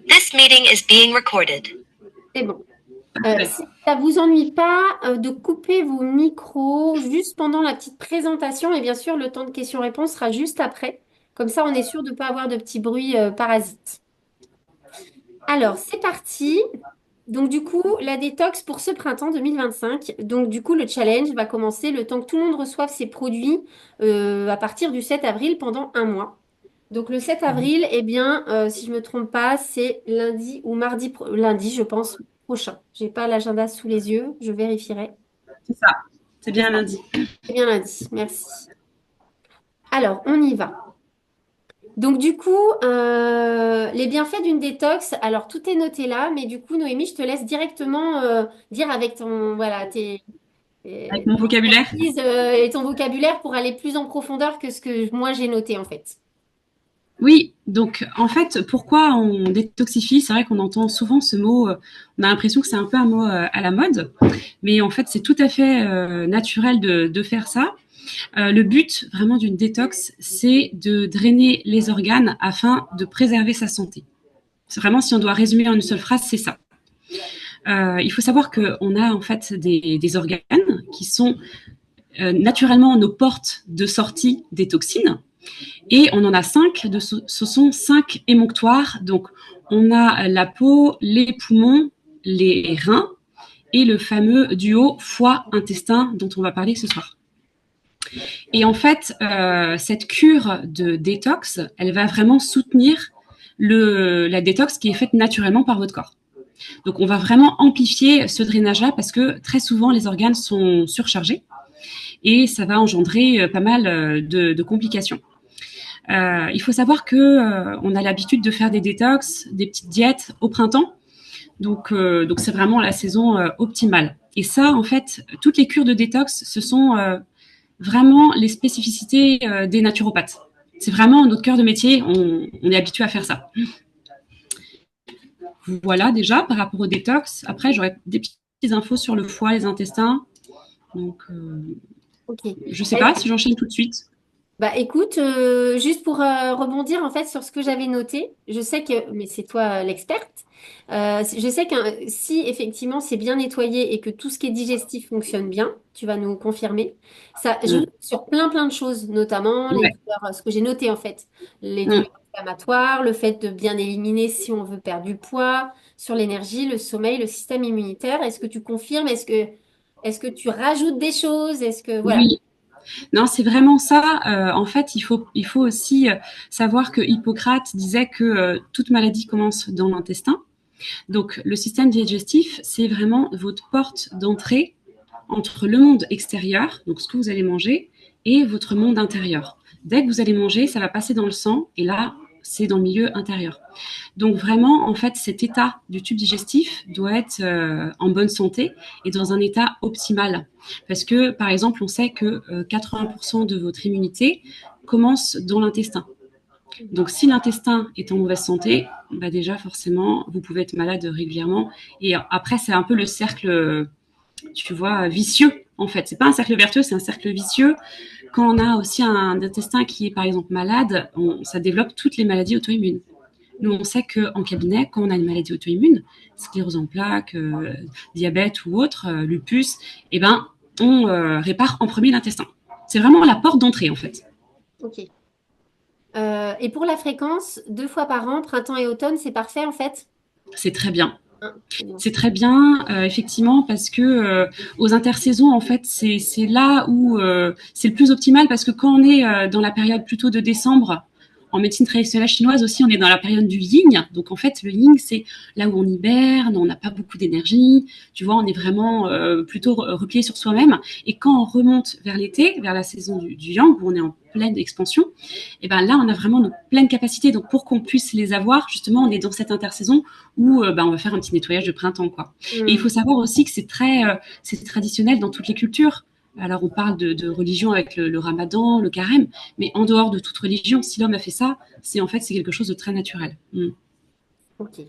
This meeting is being recorded. C'est bon. Parfait. Si ça vous ennuie pas de couper vos micros juste pendant la petite présentation, et bien sûr, le temps de questions-réponses sera juste après. Comme ça, on est sûr de ne pas avoir de petits bruits parasites. Alors, c'est parti. Donc, du coup, la détox pour ce printemps 2025. Donc, du coup, le challenge va commencer le temps que tout le monde reçoive ses produits à partir du 7 avril pendant un mois. Donc, le 7 avril, eh bien, si je ne me trompe pas, c'est lundi ou mardi, lundi, je pense, prochain. J'ai pas l'agenda sous les yeux, je vérifierai. C'est ça. C'est C'est bien ça, lundi. c'est bien lundi, merci. Alors, on y va. Donc du coup, les bienfaits d'une détox, alors tout est noté là, mais du coup, Noémie, je te laisse directement dire avec ton, voilà, Avec tes mon vocabulaire. expertises et ton vocabulaire pour aller plus en profondeur que ce que moi j'ai noté en fait. Oui, donc en fait, pourquoi on détoxifie? C'est vrai qu'on entend souvent ce mot, on a l'impression que c'est un peu un mot à la mode, mais en fait, c'est tout à fait naturel de faire ça. Le but vraiment d'une détox, c'est de drainer les organes afin de préserver sa santé. C'est vraiment, si on doit résumer en une seule phrase, c'est ça. Il faut savoir qu'on a en fait des organes qui sont naturellement nos portes de sortie des toxines. Et on en a cinq. Ce sont cinq émonctoires. Donc, on a la peau, les poumons, les reins et le fameux duo foie-intestin dont on va parler ce soir. Et en fait, cette cure de détox, elle va vraiment soutenir la détox qui est faite naturellement par votre corps. Donc, on va vraiment amplifier ce drainage-là parce que très souvent, les organes sont surchargés et ça va engendrer pas mal de complications. Il faut savoir que on a l'habitude de faire des détox, des petites diètes au printemps, donc c'est vraiment la saison optimale. Et ça, en fait, toutes les cures de détox, ce sont vraiment les spécificités des naturopathes. C'est vraiment notre cœur de métier, on est habitué à faire ça. Voilà déjà par rapport au détox. Après, j'aurais des petites infos sur le foie, les intestins. Donc, Ok. je sais pas si j'enchaîne tout de suite. Bah écoute, juste pour rebondir en fait sur ce que j'avais noté, je sais que, mais c'est toi l'experte, je sais que si effectivement c'est bien nettoyé et que tout ce qui est digestif fonctionne bien, tu vas nous confirmer, ça joue Mm. sur plein de choses, notamment les Ouais. douleurs, ce que j'ai noté en fait, les Mm. douleurs inflammatoires, le fait de bien éliminer si on veut perdre du poids, sur l'énergie, le sommeil, le système immunitaire. Est-ce que tu confirmes? Est-ce que tu rajoutes des choses? Est-ce que voilà. Oui, non, c'est vraiment ça. En fait, il faut aussi savoir que Hippocrate disait que toute maladie commence dans l'intestin. Donc, le système digestif, c'est vraiment votre porte d'entrée entre le monde extérieur, donc ce que vous allez manger, et votre monde intérieur. Dès que vous allez manger, ça va passer dans le sang, et là, c'est dans le milieu intérieur. Donc vraiment, en fait, cet état du tube digestif doit être en bonne santé et dans un état optimal. Parce que, par exemple, on sait que 80% de votre immunité commence dans l'intestin. Donc, si l'intestin est en mauvaise santé, bah déjà, forcément, vous pouvez être malade régulièrement. Et après, c'est un peu le cercle, tu vois, vicieux, en fait. C'est pas un cercle vertueux, c'est un cercle vicieux. Quand on a aussi un intestin qui est, par exemple, malade, ça développe toutes les maladies auto-immunes. Nous, on sait qu'en cabinet, quand on a une maladie auto-immune, sclérose en plaques, diabète ou autre, lupus, eh ben, on répare en premier l'intestin. C'est vraiment la porte d'entrée, en fait. Ok. Et pour la fréquence, 2 fois par an, printemps et automne, c'est parfait en fait. C'est très bien. Hein, c'est bien. C'est très bien, effectivement, parce que aux intersaisons, en fait, c'est là où c'est le plus optimal, parce que quand on est dans la période plutôt de décembre, en médecine traditionnelle chinoise aussi, on est dans la période du yin. Donc, en fait, le yin, c'est là où on hiberne, on n'a pas beaucoup d'énergie. Tu vois, on est vraiment plutôt replié sur soi-même. Et quand on remonte vers l'été, vers la saison du yang, où on est en pleine expansion, et ben là, on a vraiment nos pleines capacités. Donc, pour qu'on puisse les avoir, justement, on est dans cette intersaison où ben, on va faire un petit nettoyage de printemps, quoi. Et il Hmm. faut savoir aussi que c'est traditionnel dans toutes les cultures. Alors, on parle de religion avec le ramadan, le carême, mais en dehors de toute religion, si l'homme a fait ça, c'est quelque chose de très naturel. Mm. Ok.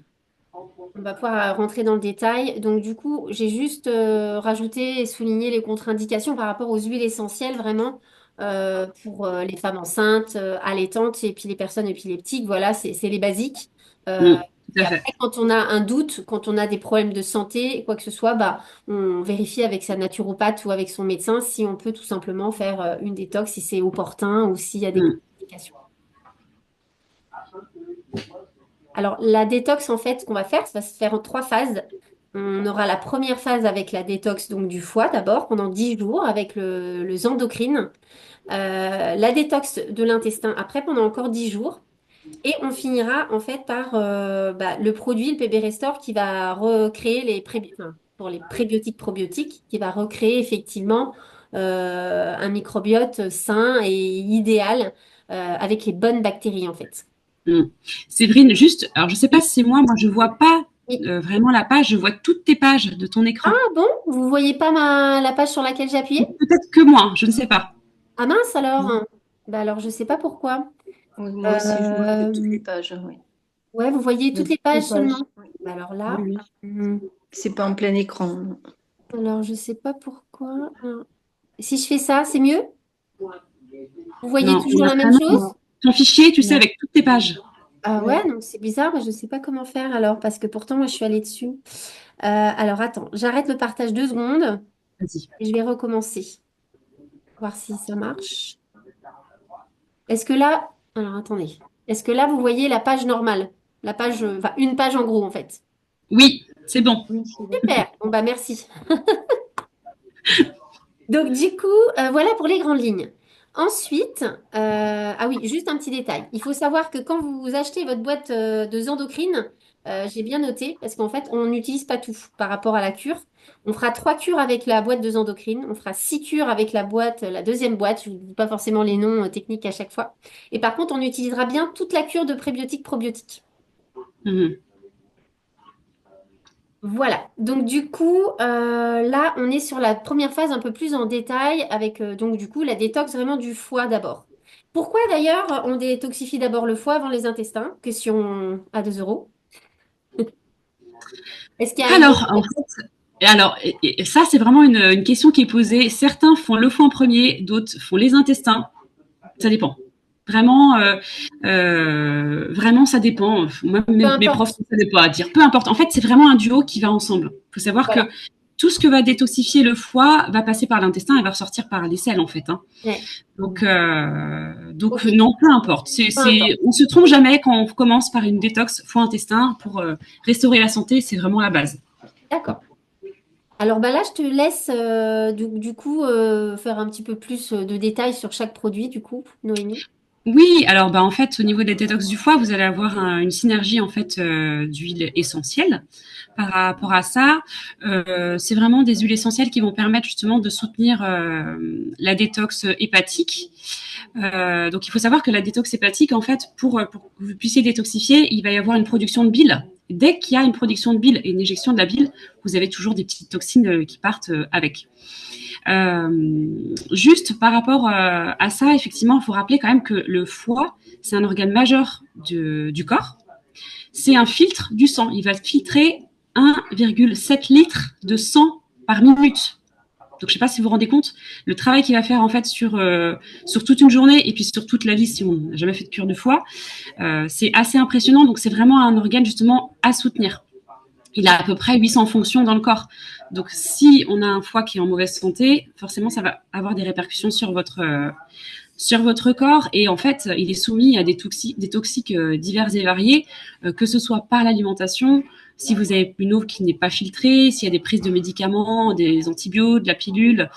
On va pouvoir rentrer dans le détail. Donc du coup, j'ai juste rajouté et souligné les contre-indications par rapport aux huiles essentielles vraiment pour les femmes enceintes, allaitantes et puis les personnes épileptiques. Voilà, c'est les basiques. Euh, Mm. tout Et à fait. après, quand on a un doute, quand on a des problèmes de santé, quoi que ce soit, bah, on vérifie avec sa naturopathe ou avec son médecin si on peut tout simplement faire une détox, si c'est opportun ou s'il y a des Mm, contre-indications. Alors, la détox, en fait, ce qu'on va faire, ça va se faire en 3 phases. On aura la première phase avec la détox donc, du foie d'abord, pendant 10 jours, avec le endocrine. La détox de l'intestin après, pendant encore 10 jours. Et on finira en fait par le produit, le PB Restore, qui va recréer enfin, pour les prébiotiques probiotiques, qui va recréer effectivement un microbiote sain et idéal avec les bonnes bactéries en fait. mm. Séverine, juste, alors je sais pas Oui, si c'est moi, je vois pas oui. vraiment la page, je vois toutes tes pages de ton Ah écran. bon, vous voyez pas la page sur laquelle j'ai appuyé? Peut-être que moi, je ne sais pas. Ah mince alors. Bah alors je sais pas pourquoi. Oui, moi aussi, je vois que toutes Euh, les pages, oui. ouais, vous voyez Il y a toutes les toutes les pages pages. seulement. Oui, Bah alors oui, là, oui. hmm, C'est pas en plein écran, non. alors je sais pas pourquoi. Si je fais ça, c'est mieux? Vous voyez Non, on toujours a la même vraiment chose? ton fichier, tu sais, Non. avec toutes tes pages. Ah ouais, Oui. donc c'est bizarre, je ne sais pas comment faire alors, parce que pourtant moi je suis allée dessus. Alors attends, j'arrête le partage 2 secondes Vas-y. et je vais recommencer, voir si ça marche. Est-ce que là, alors attendez, est-ce que là vous voyez la page normale? La page, enfin une page en gros en fait. Oui, c'est bon. Oui, c'est bon. Super, bon bah merci. Donc du coup, voilà pour les grandes lignes. Ensuite, ah oui, juste un petit détail. Il faut savoir que quand vous achetez votre boîte de Zendocrine, j'ai bien noté, parce qu'en fait, on n'utilise pas tout par rapport à la cure. On fera 3 cures avec la boîte de Zendocrine, on fera 6 cures avec la boîte, la deuxième boîte. Je ne vous dis pas forcément les noms techniques à chaque fois. Et par contre, on utilisera bien toute la cure de prébiotiques probiotiques. Mhm. Voilà, donc du coup, là, on est sur la première phase un peu plus en détail avec donc du coup la détox vraiment du foie d'abord. Pourquoi d'ailleurs on détoxifie d'abord le foie avant les intestins? Question à 2 euros. Est-ce qu'il y a une... Alors, en fait, et ça, c'est vraiment une question qui est posée. Certains font le foie en premier, d'autres font les intestins. Ça dépend. Vraiment, vraiment, ça dépend. Moi, Peu mes profs, importe. ça dépend à dire. Peu importe. En fait, c'est vraiment un duo qui va ensemble. Il faut savoir que Voilà. tout ce que va détoxifier le foie va passer par l'intestin et va ressortir par les selles, en fait. Hein. Ouais. Donc Ok, non, peu importe. peu importe. On se trompe jamais quand on commence par une détox foie-intestin pour restaurer la santé. C'est vraiment la base. D'accord. Alors bah là, je te laisse du coup faire un petit peu plus de détails sur chaque produit du coup, Noémie. Oui, alors en fait, au niveau des détox du foie, vous allez avoir une synergie en fait d'huiles essentielles. Par rapport à ça, c'est vraiment des huiles essentielles qui vont permettre justement de soutenir la détox hépatique. Donc, il faut savoir que la détox hépatique, en fait, pour que vous puissiez détoxifier, il va y avoir une production de bile. Dès qu'il y a une production de bile et une éjection de la bile, vous avez toujours des petites toxines qui partent avec. Juste par rapport à ça, effectivement, il faut rappeler quand même que le foie, c'est un organe majeur du corps. C'est un filtre du sang. Il va filtrer 1,7 litres de sang par minute. Donc, je ne sais pas si vous vous rendez compte, le travail qu'il va faire en fait sur toute une journée et puis sur toute la vie si on n'a jamais fait de cure de foie, c'est assez impressionnant. Donc, c'est vraiment un organe justement à soutenir. Il a à peu près 800 fonctions dans le corps. Donc, si on a un foie qui est en mauvaise santé, forcément, ça va avoir des répercussions sur votre corps. Et en fait, il est soumis à des toxiques divers et variés, que ce soit par l'alimentation, si vous avez une eau qui n'est pas filtrée, s'il y a des prises de médicaments, des antibiotiques, de la pilule,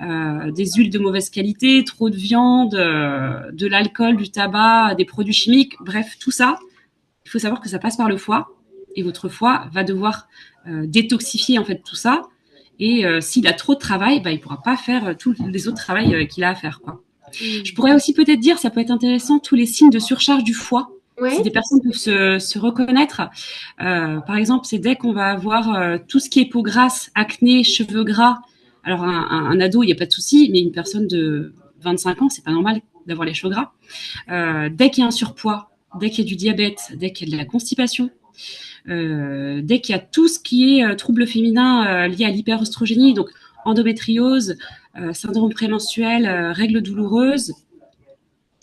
des huiles de mauvaise qualité, trop de viande, de l'alcool, du tabac, des produits chimiques, bref, tout ça, il faut savoir que ça passe par le foie et votre foie va devoir détoxifier en fait tout ça. Et s'il a trop de travail, bah, il ne pourra pas faire tous les autres travaux qu'il a à faire. Quoi. Je Hmm. pourrais aussi peut-être dire, ça peut être intéressant, tous les signes de surcharge du foie. Si Ouais. des personnes peuvent se reconnaître, par exemple, c'est dès qu'on va avoir tout ce qui est peau grasse, acné, cheveux gras. Alors un ado, il n'y a pas de souci, mais une personne de 25 ans, c'est pas normal d'avoir les cheveux gras. Dès qu'il y a un surpoids, dès qu'il y a du diabète, dès qu'il y a de la constipation, dès qu'il y a tout ce qui est troubles féminins liés à l'hyperoestrogénie, donc endométriose, syndrome prémenstruel, règles douloureuses,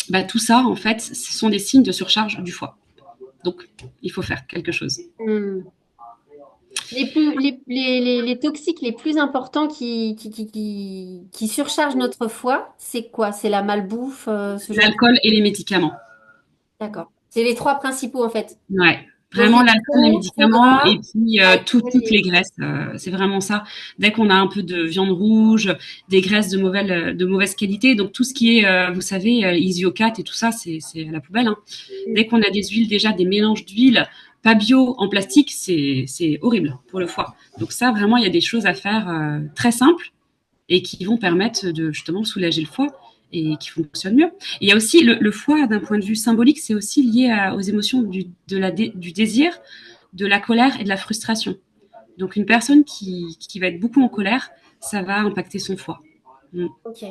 bah, tout ça, en fait, ce sont des signes de surcharge du foie. Donc, il faut faire quelque chose. Hmm. Les toxiques les plus importants qui surchargent notre foie, c'est quoi? C'est la malbouffe, ce genre de... L'alcool et les médicaments. D'accord. C'est les trois principaux en fait. Ouais, vraiment Manger l'alcool, les trop médicaments gras, et puis alcool toutes les graisses. C'est vraiment ça. Dès qu'on a un peu de viande rouge, des graisses de mauvaise qualité, donc tout ce qui est, vous savez, isiocat et tout ça, c'est à la poubelle. Hein. Dès qu'on a des huiles déjà, des mélanges d'huiles pas bio en plastique, c'est horrible pour le foie. Donc ça, vraiment, il y a des choses à faire très simples et qui vont permettre de justement soulager le foie et qui fonctionnent mieux. Et il y a aussi le foie, d'un point de vue symbolique, c'est aussi lié aux émotions du désir, de la colère et de la frustration. Donc une personne qui va être beaucoup en colère, ça va impacter son foie. Ok.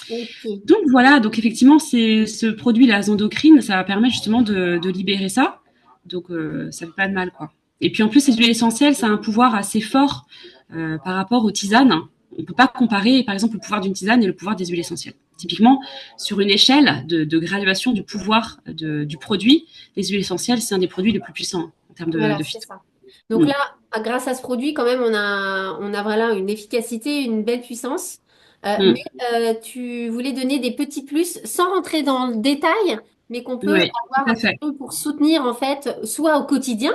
Ok. Donc voilà, donc effectivement, ce produit, la endocrine, ça va permettre justement de libérer ça. Donc ça fait pas de mal, quoi. Et puis en plus, ces huiles essentielles, ça a un pouvoir assez fort par rapport aux tisanes. On peut pas comparer, par exemple, le pouvoir d'une tisane et le pouvoir des huiles essentielles. Typiquement, sur une échelle de graduation du pouvoir du produit, les huiles essentielles, c'est un des produits les plus puissants en termes Voilà, de c'est phyto. ça. Donc là, grâce à ce produit, quand même, on a vraiment une efficacité, une belle puissance. Mm. Mais tu voulais donner des petits plus sans rentrer dans le détail, mais qu'on peut Oui, tout avoir un à petit fait. peu pour soutenir en fait, soit au quotidien,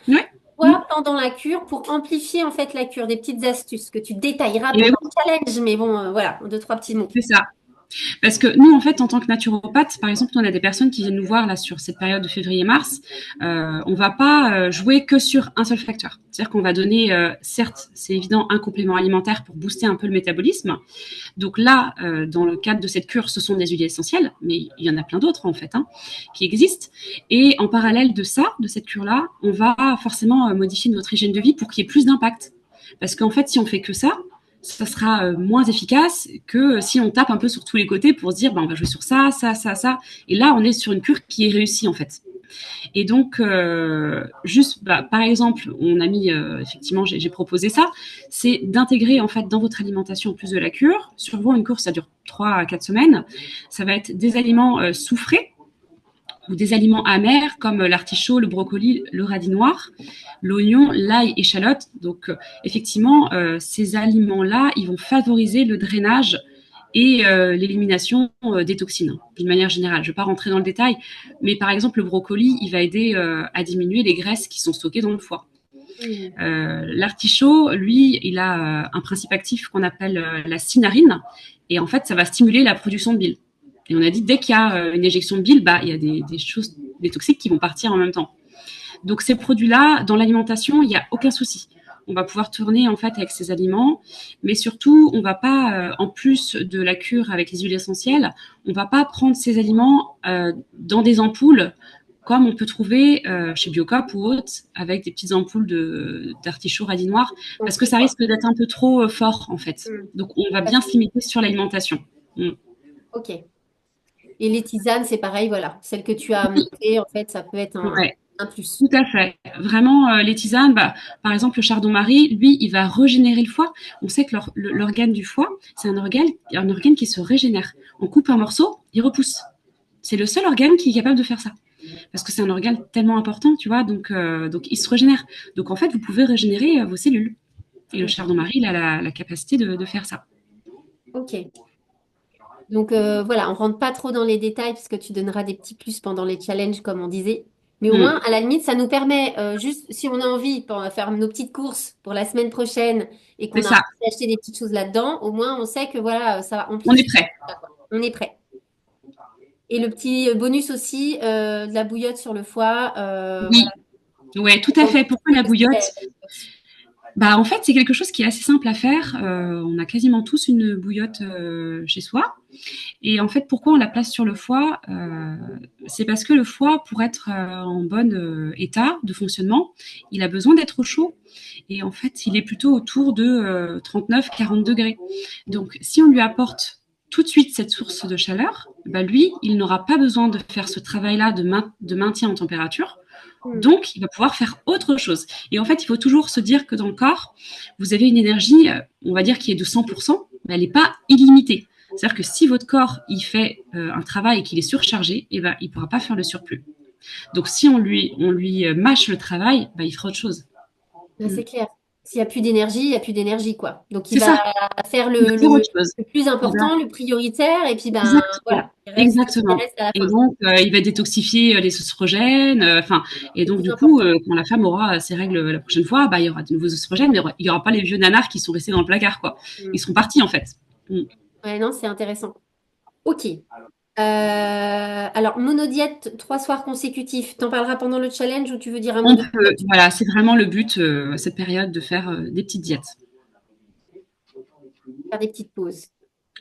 Ouais. Mm. soit pendant la cure pour amplifier en fait la cure. Des petites astuces que tu détailleras Et pendant oui, le challenge, mais bon, voilà, deux, trois petits mots. c'est ça. Parce que nous, en fait, en tant que naturopathe, par exemple, nous, on a des personnes qui viennent nous voir là sur cette période de février-mars. On va pas jouer que sur un seul facteur. C'est-à-dire qu'on va donner, certes, c'est évident, un complément alimentaire pour booster un peu le métabolisme. Donc là, dans le cadre de cette cure, ce sont des huiles essentielles, mais il y en a plein d'autres en fait qui existent. Et en parallèle de ça, de cette cure-là, on va forcément modifier notre hygiène de vie pour qu'il y ait plus d'impact. Parce qu'en fait, si on fait que ça sera moins efficace que si on tape un peu sur tous les côtés pour se dire, on va jouer sur ça, ça, ça, ça. Et là, on est sur une cure qui est réussie en fait. Et donc, juste, par exemple, on a mis, effectivement, j'ai proposé ça, c'est d'intégrer en fait dans votre alimentation en plus de la cure. Souvent, une cure, ça dure 3 à 4 semaines. Ça va être des aliments soufrés ou des aliments amers comme l'artichaut, le brocoli, le radis noir, l'oignon, l'ail, échalote. Donc, effectivement, ces aliments-là, ils vont favoriser le drainage et l'élimination des toxines, d'une manière générale. Je ne vais pas rentrer dans le détail, mais par exemple, le brocoli, il va aider à diminuer les graisses qui sont stockées dans le foie. L'artichaut, lui, il a un principe actif qu'on appelle la cynarine, et en fait, ça va stimuler la production de bile. Et on a dit, dès qu'il y a une éjection de bile, il y a des choses, des toxiques qui vont partir en même temps. Donc ces produits-là, dans l'alimentation, il n'y a aucun souci. On va pouvoir tourner en fait avec ces aliments, mais surtout, on va pas, en plus de la cure avec les huiles essentielles, on va pas prendre ces aliments dans des ampoules comme on peut trouver chez Biocop ou autres, avec des petites ampoules d'artichaut radis noir, parce que ça risque d'être un peu trop fort en fait. Donc on va bien se limiter sur l'alimentation. Ok. Et les tisanes, c'est pareil, voilà. Celle que tu as montée, en fait, ça peut être Ouais. un plus. Tout à fait. Vraiment, les tisanes, par exemple, le chardon-marie, lui, il va régénérer le foie. On sait que l'organe du foie, c'est un organe qui se régénère. On coupe un morceau, il repousse. C'est le seul organe qui est capable de faire ça. Parce que c'est un organe tellement important, tu vois, donc il se régénère. Donc en fait, vous pouvez régénérer vos cellules. Et le chardon-marie, il a la capacité de faire ça. Ok. Donc voilà, on rentre pas trop dans les détails parce que tu donneras des petits plus pendant les challenges, comme on disait. Mais au moins, à la limite, ça nous permet, juste si on a envie pour faire nos petites courses pour la semaine prochaine et C'est qu'on a ça. envie d'acheter des petites choses là-dedans, au moins on sait que voilà, ça va On est amplifier. prêt. On est prêt. Et le petit bonus aussi, de la bouillotte sur le foie. Oui. Ouais, tout à fait. Pourquoi la bouillotte? Aussi. En fait, c'est quelque chose qui est assez simple à faire. On a quasiment tous une bouillotte chez soi. Et en fait, pourquoi on la place sur le foie? C'est parce que le foie, pour être en bon état de fonctionnement, il a besoin d'être chaud. Et en fait, il est plutôt autour de 39-40 degrés. Donc, si on lui apporte tout de suite cette source de chaleur, lui, il n'aura pas besoin de faire ce travail-là de maintien en température. Donc, il va pouvoir faire autre chose. Et en fait, il faut toujours se dire que dans le corps, vous avez une énergie, on va dire, qui est de 100%, mais elle n'est pas illimitée. C'est-à-dire que si votre corps il fait un travail et qu'il est surchargé, il ne pourra pas faire le surplus. Donc, si on lui mâche le travail, bah, il fera autre chose. Ben, c'est clair. S'il n'y a plus d'énergie, il n'y a plus d'énergie, quoi. Donc, il C'est va ça, faire il va faire autre chose. le plus Il va important, le prioritaire, et puis, ben, Exactement, voilà, il exactement. reste à la Et fin. donc, il va détoxifier les oestrogènes. Enfin, et C'est donc plus du coup, important. quand la femme aura ses règles la prochaine fois, bah, il y aura de nouveaux oestrogènes, mais il y aura pas les vieux nanars qui sont restés dans le placard, quoi. Ils Mm. sont partis en fait. Mm. Ouais, non, c'est intéressant. Ok. Alors, monodiète, 3 soirs consécutifs. T'en parleras pendant le challenge ou tu veux dire un mot On de peut, voilà, c'est vraiment le but cette période de faire des petites diètes. faire des petites pauses?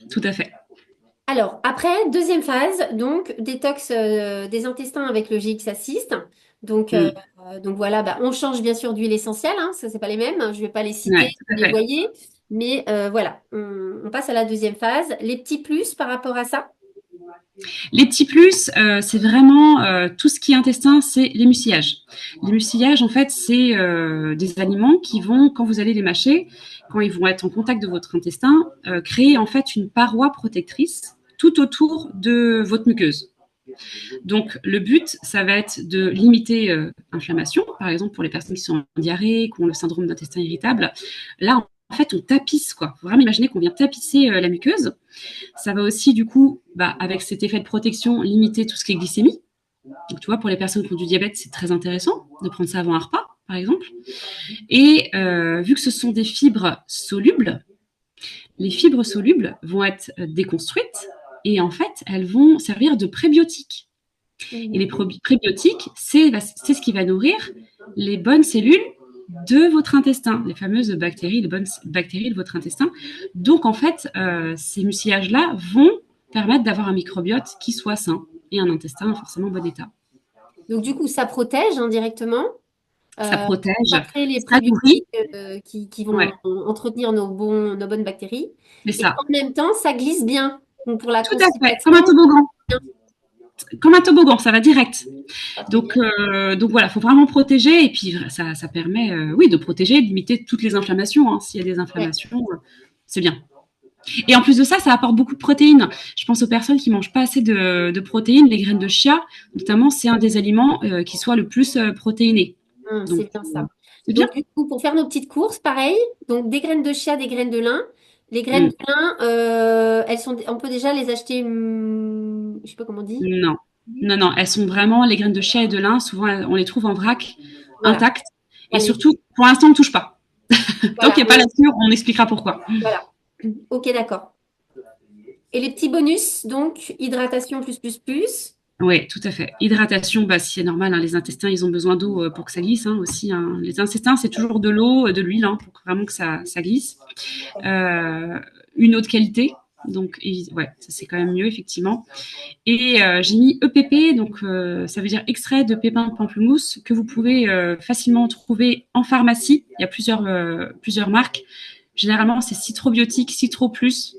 Tout à fait. Alors, après, deuxième phase, donc détox des intestins avec le GX Assist. Donc, Mm. donc voilà, bah, on change bien sûr d'huile essentielle, hein, ça, c'est pas les mêmes, hein, je vais pas les citer, Ouais, tout vous à les fait. voyez. Mais voilà, on passe à la deuxième phase. Les petits plus par rapport à ça? Les petits plus, c'est vraiment tout ce qui est intestin, c'est les mucillages. Les mucillages, en fait, c'est des aliments qui vont, quand vous allez les mâcher, quand ils vont être en contact de votre intestin, créer en fait une paroi protectrice tout autour de votre muqueuse. Donc, le but, ça va être de limiter l'inflammation, par exemple pour les personnes qui sont en diarrhée, qui ont le syndrome d'intestin irritable. Là, en fait, on tapisse, quoi. Faut vraiment imaginer qu'on vient tapisser la muqueuse. Ça va aussi, du coup, bah, avec cet effet de protection, limiter tout ce qui est glycémie. Donc, tu vois, pour les personnes qui ont du diabète, c'est très intéressant de prendre ça avant un repas, par exemple. Et vu que ce sont des fibres solubles, les fibres solubles vont être déconstruites et en fait, elles vont servir de prébiotiques. Et les prébiotiques, c'est ce qui va nourrir les bonnes cellules de votre intestin, les fameuses bactéries, les bonnes bactéries de votre intestin. Donc, en fait, ces mucillages-là vont permettre d'avoir un microbiote qui soit sain et un intestin forcément en bon état. Donc, du coup, ça protège indirectement. Ça protège, Ça crée les ça nourrit, prébiotiques qui vont ouais, entretenir nos bonnes bactéries. c'est Et ça. en même temps, ça glisse bien. Donc, pour la Tout à fait, constipation, comme un toboggan. Comme un toboggan, ça va direct. ça fait bien. Donc voilà, il faut vraiment protéger et puis ça permet, oui, de protéger, de limiter toutes les inflammations. Hein. S'il y a des Ouais. inflammations, c'est bien. Et en plus de ça, ça apporte beaucoup de protéines. Je pense aux personnes qui mangent pas assez de protéines. Les graines de chia, notamment, c'est un des aliments qui soit le plus protéiné. Donc, C'est bien ça. c'est bien. Donc, du coup, pour faire nos petites courses, pareil, donc des graines de chia, des graines de lin. Les graines Mm. de lin, on peut déjà les acheter, je sais pas comment on dit. Non, non, non. Elles sont vraiment les graines de chia et de lin. Souvent, on les trouve en vrac, Voilà. intactes. Et Allez, surtout, pour l'instant, on ne touche pas. Tant voilà. qu'il n'y a pas la cure, on expliquera pourquoi. Voilà. Ok, d'accord. Et les petits bonus, donc, hydratation plus, plus, plus. Oui, tout à fait. Hydratation, bah, c'est normal. Hein, les intestins, ils ont besoin d'eau pour que ça glisse hein, aussi. Hein. Les intestins, c'est toujours de l'eau, de l'huile, hein, pour vraiment que ça glisse. Une eau de qualité. Donc, ouais, ça c'est quand même mieux, effectivement. Et j'ai mis EPP, donc ça veut dire extrait de pépins de pamplemousse, que vous pouvez facilement trouver en pharmacie. Il y a plusieurs marques. Généralement, c'est Citrobiotique, Citro Plus.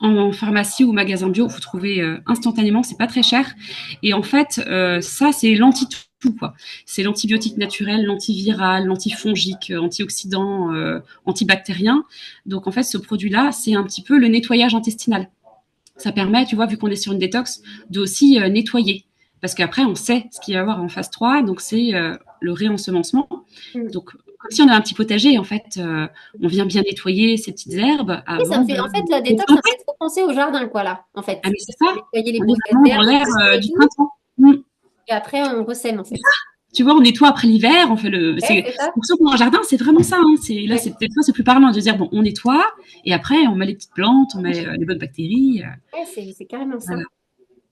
En pharmacie ou magasin bio, vous trouvez instantanément, c'est pas très cher. Et en fait, ça, c'est l'anti-tout, quoi. C'est l'antibiotique naturel, l'antiviral, l'antifongique, antioxydant, antibactérien. Donc, en fait, ce produit-là, c'est un petit peu le nettoyage intestinal. Ça permet, tu vois, vu qu'on est sur une détox, de aussi nettoyer. Parce qu'après, on sait ce qu'il va y avoir en phase 3, donc c'est le réensemencement. Mm. Donc, comme si on a un petit potager, en fait, on vient bien nettoyer ces petites herbes Oui, ça avant me fait, de en fait, la les détox, ça me planter. fait trop penser au jardin, quoi, là, en fait. Ah, mais c'est ça. Nettoyer les On est brossettes vraiment dans d'herbes, l'air etc. et du tout. printemps. Mm. Et après, on ressème, en fait. Tu vois, on nettoie après l'hiver, on fait le. Ouais, C'est c'est ça. pour ceux qui ont un jardin, c'est vraiment ça. Hein. Là, Ouais, des fois, c'est plus parlant de dire bon, on nettoie et après, on met les petites plantes, on met les bonnes bactéries. ouais, c'est carrément ça. Voilà.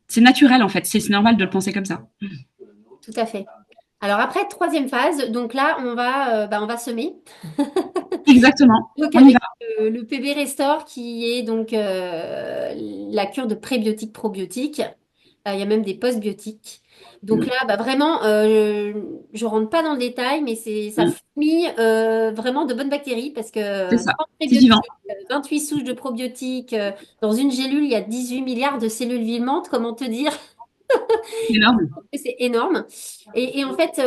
C'est naturel en fait. C'est normal de le penser comme ça. Tout à fait. Alors après, troisième phase, donc là, on va semer. Exactement. Donc On y avec va. le PB Restore qui est donc la cure de prébiotiques probiotiques. Il y a même des postbiotiques. Donc Mm. là, bah, vraiment, je rentre pas dans le détail, mais ça Mm. fournit vraiment de bonnes bactéries parce C'est que ça. 30 C'est vivant. prébiotiques, 28 souches de probiotiques, dans une gélule, il y a 18 milliards de cellules vivantes, comment te dire? C'est énorme. C'est énorme. Et en fait,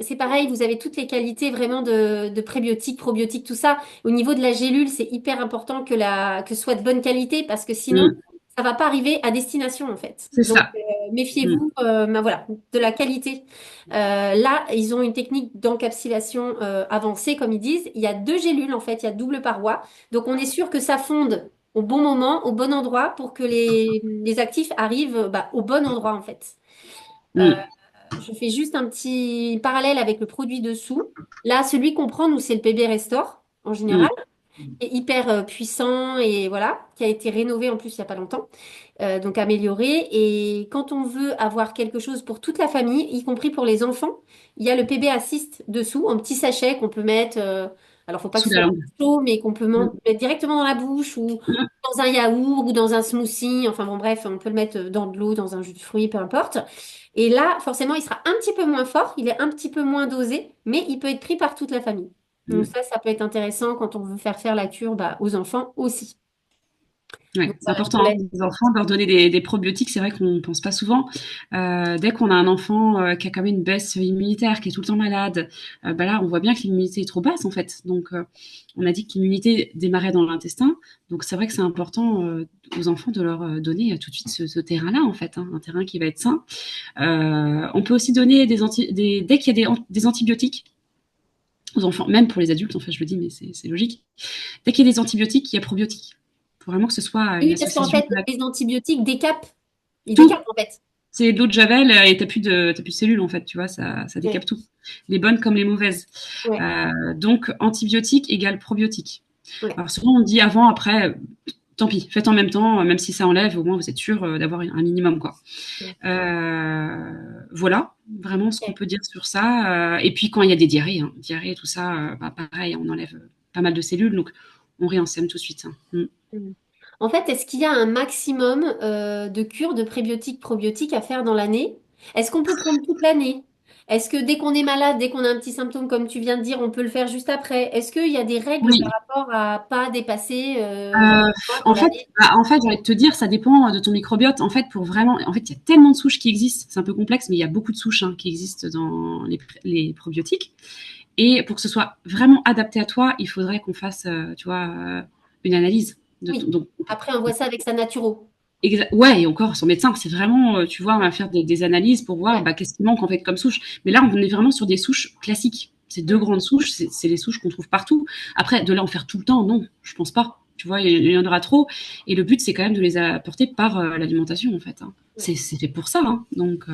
c'est pareil, vous avez toutes les qualités vraiment de prébiotiques, probiotiques, tout ça. Au niveau de la gélule, c'est hyper important que ce soit de bonne qualité parce que sinon, Mm. ça va pas arriver à destination en fait. C'est Donc ça. Mm. méfiez-vous, ben voilà, de la qualité. Là, ils ont une technique d'encapsulation avancée, comme ils disent. Il y a 2 gélules en fait, il y a double paroi. Donc on est sûr que ça fonde au bon moment, au bon endroit, pour que les actifs arrivent bah, au bon endroit en fait. Euh, Mm. je fais juste un petit parallèle avec le produit dessous. Là, celui qu'on prend, nous, c'est le PB Restore en général, Mm. qui est hyper puissant et voilà, qui a été rénové en plus il n'y a pas longtemps, donc amélioré. Et quand on veut avoir quelque chose pour toute la famille, y compris pour les enfants, il y a le PB Assist dessous, un petit sachet qu'on peut mettre, alors faut pas que Sous ce la soit langue. chaud, mais qu'on peut Mm. mettre directement dans la bouche ou Mm. dans un yaourt ou dans un smoothie. Enfin bon, bref, on peut le mettre dans de l'eau, dans un jus de fruits, peu importe. Et là, forcément, il sera un petit peu moins fort, il est un petit peu moins dosé, mais il peut être pris par toute la famille. Donc Mm. ça peut être intéressant quand on veut faire la cure bah, aux enfants aussi. Ouais, Donc c'est voilà, je important, te hein, laisse. les enfants, leur donner des probiotiques, c'est vrai qu'on ne pense pas souvent. Dès qu'on a un enfant qui a quand même une baisse immunitaire, qui est tout le temps malade, bah là, on voit bien que l'immunité est trop basse, en fait. Donc, on a dit que l'immunité démarrait dans l'intestin. Donc, c'est vrai que c'est important aux enfants de leur donner tout de suite ce terrain-là, en fait, hein, un terrain qui va être sain. On peut aussi donner dès qu'il y a des antibiotiques aux enfants, même pour les adultes, en fait, je le dis, mais c'est logique. Dès qu'il y a des antibiotiques, il y a probiotiques. Il faut vraiment que ce soit une Oui, parce qu'en association fait, correcte. les antibiotiques décapent. Ils Tout. décapent en fait. C'est de l'eau de javel et t'as plus de cellules en fait, tu vois, ça décape Ouais, tout. Les bonnes comme les mauvaises. ouais, Donc antibiotiques égale probiotiques. ouais. Alors souvent on dit avant, après, tant pis, faites en même temps, même si ça enlève, au moins vous êtes sûr d'avoir un minimum quoi. Ouais. Voilà, vraiment ce qu'on Ok. peut dire sur ça. Et puis quand il y a des diarrhées, hein, diarrhées, tout ça, bah, pareil, on enlève pas mal de cellules, donc on réensème tout de suite, hein. Mm. Mm. En fait, est-ce qu'il y a un maximum de cures de prébiotiques, probiotiques à faire dans l'année? Est-ce qu'on peut prendre toute l'année? Est-ce que dès qu'on est malade, dès qu'on a un petit symptôme, comme tu viens de dire, on peut le faire juste après? Est-ce qu'il y a des règles par Oui, rapport à pas dépasser Euh, dans en fait, l'année? j'ai envie de te dire, ça dépend de ton microbiote. En fait, pour vraiment, en fait, il y a tellement de souches qui existent. C'est un peu complexe, mais il y a beaucoup de souches hein, qui existent dans les probiotiques. Et pour que ce soit vraiment adapté à toi, il faudrait qu'on fasse, tu vois, une analyse de ton. Oui. Donc, Après, on voit ça avec sa naturo. ouais, et encore, son médecin, c'est vraiment, tu vois, on va faire des analyses pour voir Ouais. bah, qu'est-ce qui manque en fait comme souche. Mais là, on est vraiment sur des souches classiques. C'est deux Mm. grandes souches, c'est les souches qu'on trouve partout. Après, de là en faire tout le temps, non, je pense pas. Tu vois, il y en aura trop. Et le but, c'est quand même de les apporter par l'alimentation, en fait, hein. Ouais. C'est fait pour ça, hein. Donc,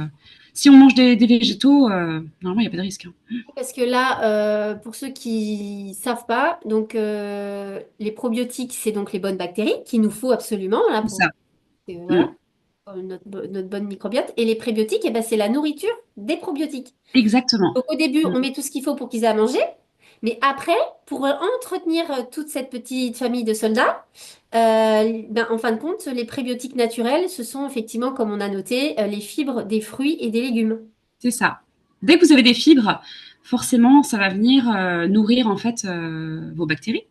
si on mange des végétaux, normalement, il n'y a pas de risque, hein. Parce que là, pour ceux qui savent pas, donc les probiotiques, c'est donc les bonnes bactéries qu'il nous faut absolument là C'est pour ça. Mm. voilà, notre bonne microbiote. Et les prébiotiques, eh ben, c'est la nourriture des probiotiques. Exactement. Donc au début, Mm. on met tout ce qu'il faut pour qu'ils aient à manger, mais après, pour entretenir toute cette petite famille de soldats, ben, en fin de compte, les prébiotiques naturels, ce sont effectivement, comme on a noté, les fibres des fruits et des légumes. C'est ça. Dès que vous avez des fibres, forcément, ça va venir nourrir, en fait, vos bactéries.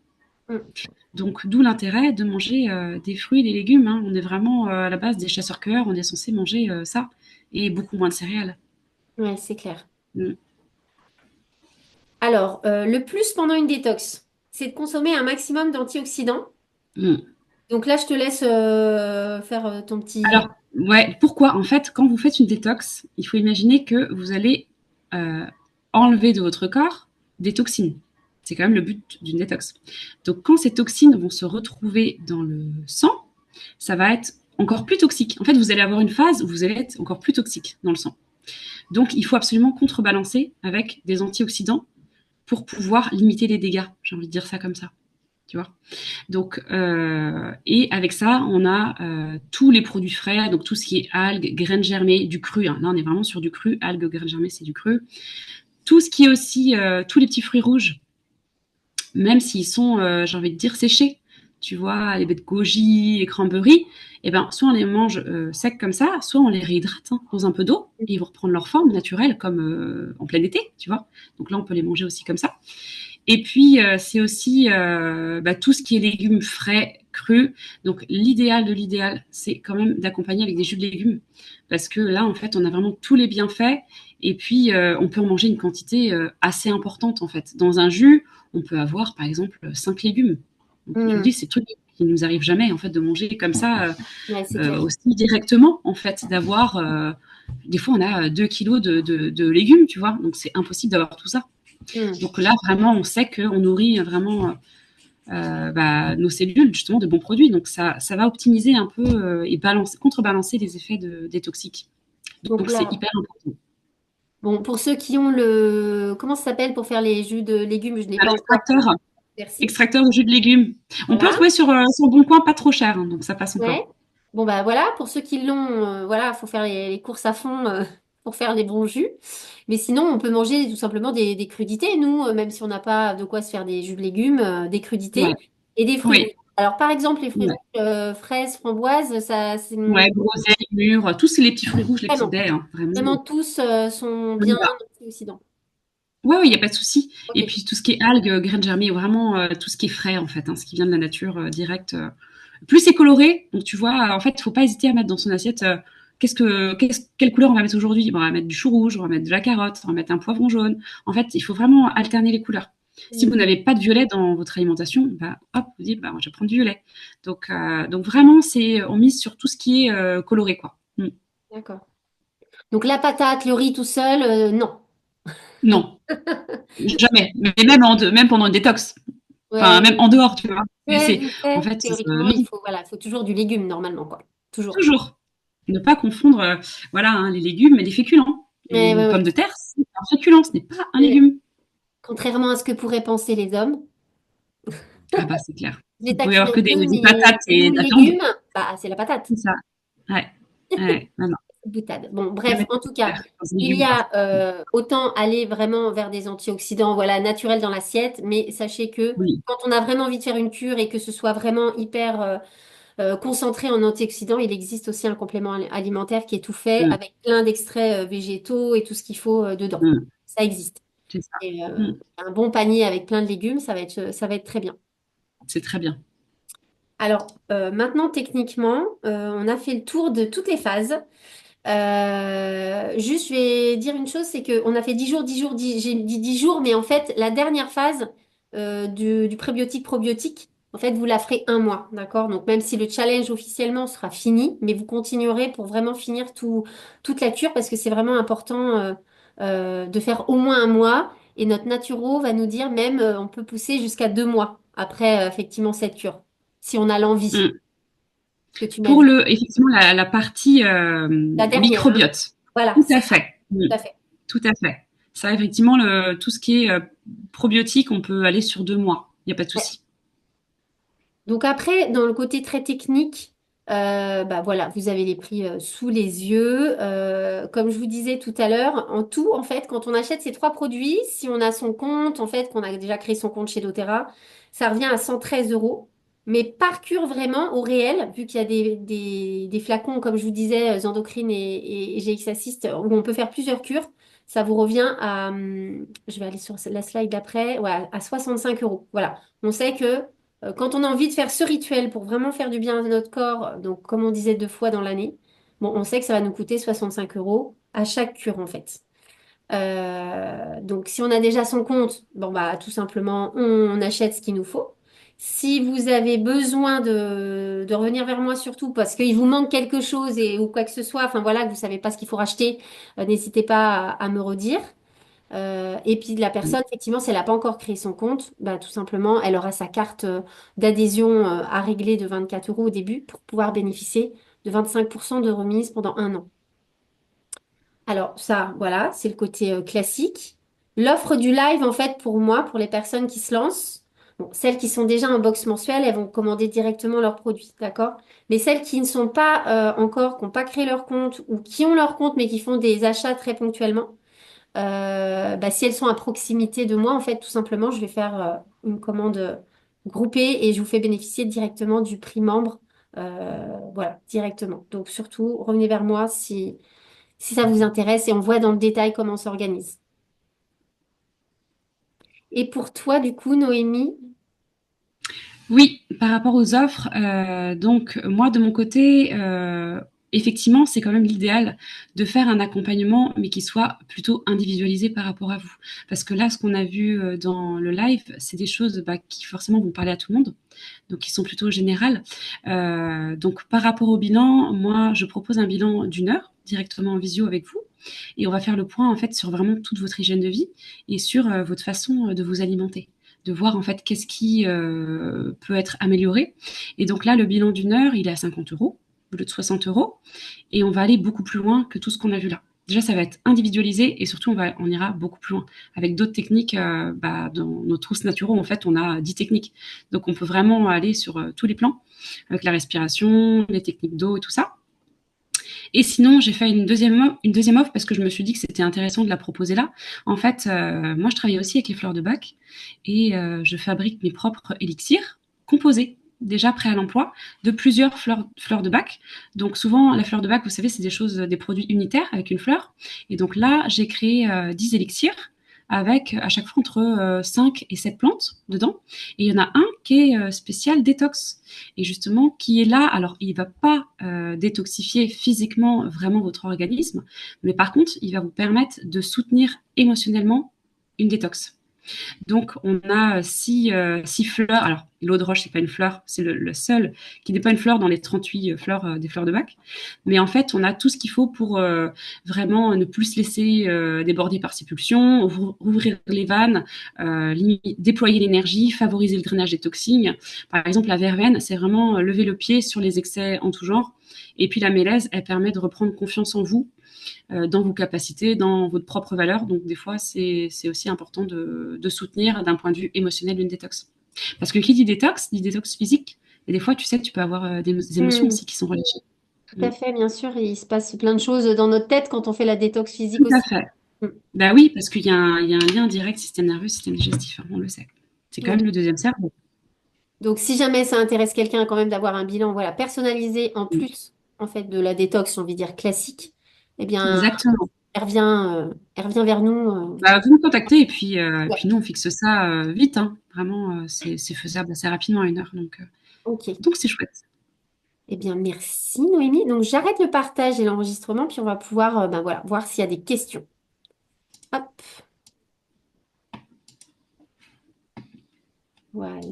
Mm. Donc, d'où l'intérêt de manger des fruits et des légumes, hein. On est vraiment à la base des chasseurs-cueilleurs, on est censé manger ça et beaucoup moins de céréales. Ouais, c'est clair. Mm. Alors, le plus pendant une détox, c'est de consommer un maximum d'antioxydants. Mm. Donc là, je te laisse faire ton petit... Alors, ouais, pourquoi? En fait, quand vous faites une détox, il faut imaginer que vous allez euh, enlever de votre corps des toxines. C'est quand même le but d'une détox. Donc, quand ces toxines vont se retrouver dans le sang, ça va être encore plus toxique. En fait, vous allez avoir une phase où vous allez être encore plus toxique dans le sang. Donc, il faut absolument contrebalancer avec des antioxydants pour pouvoir limiter les dégâts. J'ai envie de dire ça comme ça, tu vois. Donc, et avec ça, on a tous les produits frais, donc tout ce qui est algues, graines germées, du cru, hein. Là, on est vraiment sur du cru. Algues, graines germées, c'est du cru. Tout ce qui est aussi, tous les petits fruits rouges, même s'ils sont, j'ai envie de dire, séchés. Tu vois, les baies de goji, les cranberries, eh ben, soit on les mange secs comme ça, soit on les réhydrate hein, dans un peu d'eau et ils vont reprendre leur forme naturelle comme en plein été, tu vois. Donc là, on peut les manger aussi comme ça. Et puis, c'est aussi bah, tout ce qui est légumes frais, crus. Donc, l'idéal de l'idéal, c'est quand même d'accompagner avec des jus de légumes. Parce que là, en fait, on a vraiment tous les bienfaits. Et puis, on peut en manger une quantité assez importante, en fait. Dans un jus, on peut avoir, par exemple, 5 légumes. Donc, je vous Hmm. dis, c'est trucs il nous arrive jamais en fait de manger comme ça Ouais, c'est clair. aussi directement en fait, d'avoir des fois on a 2 kilos de légumes, tu vois, donc c'est impossible d'avoir tout ça. Hmm. Donc là vraiment on sait qu'on nourrit vraiment nos cellules justement de bons produits, donc ça va optimiser un peu et contrebalancer les effets des toxiques. Donc Donc c'est là, hyper important. bon, pour ceux qui ont le... Comment ça s'appelle pour faire les jus de légumes? Je ne l'ai Un pas encore. Merci. extracteur de jus de légumes. On peut en Voilà. trouver sur Bon Coin pas trop cher, hein, donc ça passe encore. Ouais. Bon, bah voilà, pour ceux qui l'ont, voilà, faut faire les courses à fond pour faire les bons jus. Mais sinon, on peut manger tout simplement des crudités, nous, même si on n'a pas de quoi se faire des jus de légumes, des Ouais, crudités et des fruits rouges. oui, Alors, par exemple, les fruits ouais. rouges, fraises, framboises, ça, c'est Ouais, groseille, mûre, tous les petits fruits rouges, les petits vraiment, baies, hein, vraiment. vraiment tous sont On y bien va. antioxydants. Ouais, il n'y a pas de souci. Et Ok. puis tout ce qui est algues, graines germées, vraiment tout ce qui est frais en fait, hein, ce qui vient de la nature direct. Plus c'est coloré, donc tu vois, en fait, il faut pas hésiter à mettre dans son assiette quelle couleur on va mettre aujourd'hui. Bon, on va mettre du chou rouge, on va mettre de la carotte, on va mettre un poivron jaune. En fait, il faut vraiment alterner les couleurs. Si vous Mm. n'avez pas de violet dans votre alimentation, bah hop, vous dites bah je vais prendre du violet. Donc vraiment, on mise sur tout ce qui est coloré quoi. Mm. D'accord. Donc, la patate, le riz tout seul, non. Non, jamais. Mais même pendant une détox. Enfin, Ouais, même en dehors, tu vois. ouais, je En sais. fait, Théoriquement, non, voilà, il faut toujours du légume normalement, quoi. Toujours. toujours. Ne pas confondre, voilà, hein, les légumes et les féculents. Ouais, Une ouais, pomme ouais. de terre, c'est un féculent, ce n'est pas un Ouais. légume. Contrairement à ce que pourraient penser les hommes. Ah bah, c'est clair. Je les Vous pouvez taquine avoir un que peu, des mais patates nous, et le de la viande, légume, bah, c'est la patate. c'est ça. Ouais, ouais, non, non. Boutade. Bon, bref, Jamais en tout cas, faire dans les il y légumes, quoi. a autant aller vraiment vers des antioxydants, voilà, naturels dans l'assiette, mais sachez que Oui, quand on a vraiment envie de faire une cure et que ce soit vraiment hyper concentré en antioxydants, il existe aussi un complément alimentaire qui est tout fait mm, avec plein d'extraits végétaux et tout ce qu'il faut dedans. mm, Ça existe. c'est ça. Et Mm, un bon panier avec plein de légumes, ça va être très bien. c'est très bien. Alors, maintenant, techniquement, on a fait le tour de toutes les phases. Juste, je vais dire une chose, c'est qu'on a fait 10 jours, 10 jours, j'ai dit 10 jours, mais en fait, la dernière phase du prébiotique probiotique, en fait, vous la ferez un mois, d'accord? Donc, même si le challenge officiellement sera fini, mais vous continuerez pour vraiment finir toute la cure parce que c'est vraiment important de faire au moins un mois. Et notre naturo va nous dire même, on peut pousser jusqu'à 2 mois après, effectivement, cette cure, si on a l'envie, Mm. ce que tu m'as Pour dit. effectivement, la partie La dernière, hein? microbiote. Voilà, Tout c'est à ça, fait. Mm. tout à fait. Tout à fait. Ça, effectivement, tout ce qui est probiotique, on peut aller sur 2 mois. Il n'y a pas de Ouais. souci. Donc après, dans le côté très technique, bah voilà, vous avez les prix sous les yeux. Comme je vous disais tout à l'heure, en tout, en fait, quand on achète ces trois produits, si on a son compte, en fait, qu'on a déjà créé son compte chez doTERRA, ça revient à 113 euros. Mais par cure vraiment, au réel, vu qu'il y a des flacons, comme je vous disais, Endocrine et GX Assist, où on peut faire plusieurs cures, ça vous revient à, je vais aller sur la slide d'après, ouais, à 65 euros. Voilà. On sait que quand on a envie de faire ce rituel pour vraiment faire du bien à notre corps, donc comme on disait 2 fois dans l'année, bon, on sait que ça va nous coûter 65 euros à chaque cure en fait. Donc si on a déjà son compte, bon bah tout simplement on achète ce qu'il nous faut. Si vous avez besoin de revenir vers moi surtout parce qu'il vous manque quelque chose ou quoi que ce soit, enfin voilà, que vous savez pas ce qu'il faut racheter, n'hésitez pas à me redire. Et puis la Mm. personne, effectivement, si elle n'a pas encore créé son compte, bah, tout simplement, elle aura sa carte d'adhésion à régler de 24 euros au début pour pouvoir bénéficier de 25% de remise pendant un an. Alors ça, voilà, c'est le côté classique. L'offre du live, en fait, pour moi, pour les personnes qui se lancent, bon, celles qui sont déjà en box mensuelle, elles vont commander directement leurs produits, d'accord? Mais celles qui ne sont pas encore, qui n'ont pas créé leur compte ou qui ont leur compte mais qui font des achats très ponctuellement, bah, si elles sont à proximité de moi, en fait, tout simplement, je vais faire une commande groupée et je vous fais bénéficier directement du prix membre. Voilà, directement. Donc, surtout, revenez vers moi si ça vous intéresse et on voit dans le détail comment on s'organise. Et pour toi, du coup, Noémie, Oui, par rapport aux offres, donc moi de mon côté, effectivement, c'est quand même l'idéal de faire un accompagnement, mais qui soit plutôt individualisé par rapport à vous. Parce que là, ce qu'on a vu dans le live, c'est des choses qui forcément vont parler à tout le monde, donc qui sont plutôt générales. Donc par rapport au bilan, moi, je propose un bilan d'1 heure directement en visio avec vous. Et on va faire le point en fait sur vraiment toute votre hygiène de vie et sur votre façon de vous alimenter, de voir en fait qu'est-ce qui peut être amélioré. Et donc là, le bilan d'1 heure, il est à 50 € au lieu de 60 € et on va aller beaucoup plus loin que tout ce qu'on a vu là. Déjà, ça va être individualisé et surtout, on ira beaucoup plus loin. Avec d'autres techniques, dans nos trousses naturaux, en fait, on a 10 techniques. Donc, on peut vraiment aller sur tous les plans, avec la respiration, les techniques d'eau et tout ça. Et sinon, j'ai fait une deuxième offre parce que je me suis dit que c'était intéressant de la proposer là. En fait, moi, je travaille aussi avec les fleurs de bac et je fabrique mes propres élixirs composés, déjà prêts à l'emploi, de plusieurs fleurs de bac. Donc souvent, la fleur de bac, vous savez, c'est des produits unitaires avec une fleur. Et donc là, j'ai créé 10 élixirs avec à chaque fois entre 5 et 7 plantes dedans. Et il y en a un qui est spécial détox. Et justement, qui est là, alors il ne va pas détoxifier physiquement vraiment votre organisme, mais par contre, il va vous permettre de soutenir émotionnellement une détox. Donc, on a six fleurs. Alors, l'eau de roche, c'est pas une fleur, c'est le seul qui n'est pas une fleur dans les 38 fleurs des fleurs de bac. Mais en fait, on a tout ce qu'il faut pour vraiment ne plus se laisser déborder par ses pulsions, rouvrir les vannes, déployer l'énergie, favoriser le drainage des toxines. Par exemple, la verveine, c'est vraiment lever le pied sur les excès en tout genre. Et puis la mélèze, elle permet de reprendre confiance en vous, dans vos capacités, dans votre propre valeur. Donc, des fois, c'est aussi important de soutenir d'un point de vue émotionnel une détox. Parce que qui dit détox physique. Et des fois, tu sais, tu peux avoir des émotions Hmm, aussi qui sont relâchées. tout à fait, bien sûr. Il se passe plein de choses dans notre tête quand on fait la détox physique Tout à aussi. fait. Hmm. Bah oui, parce qu'il y a un lien direct système nerveux, système digestif, hein, on le sait. C'est quand Ok. même le deuxième cerveau. Donc, si jamais ça intéresse quelqu'un quand même d'avoir un bilan, voilà, personnalisé en Mm. plus, en fait, de la détox, j'ai envie de dire classique, eh bien, Exactement. elle revient vers nous. Bah, vous me contactez et Ouais, puis nous, on fixe ça vite. Hein. Vraiment, c'est faisable assez rapidement, 1 heure. ok. Donc c'est chouette. Eh bien, merci Noémie. Donc, j'arrête le partage et l'enregistrement, puis on va pouvoir ben voilà, voir s'il y a des questions. Hop, voilà.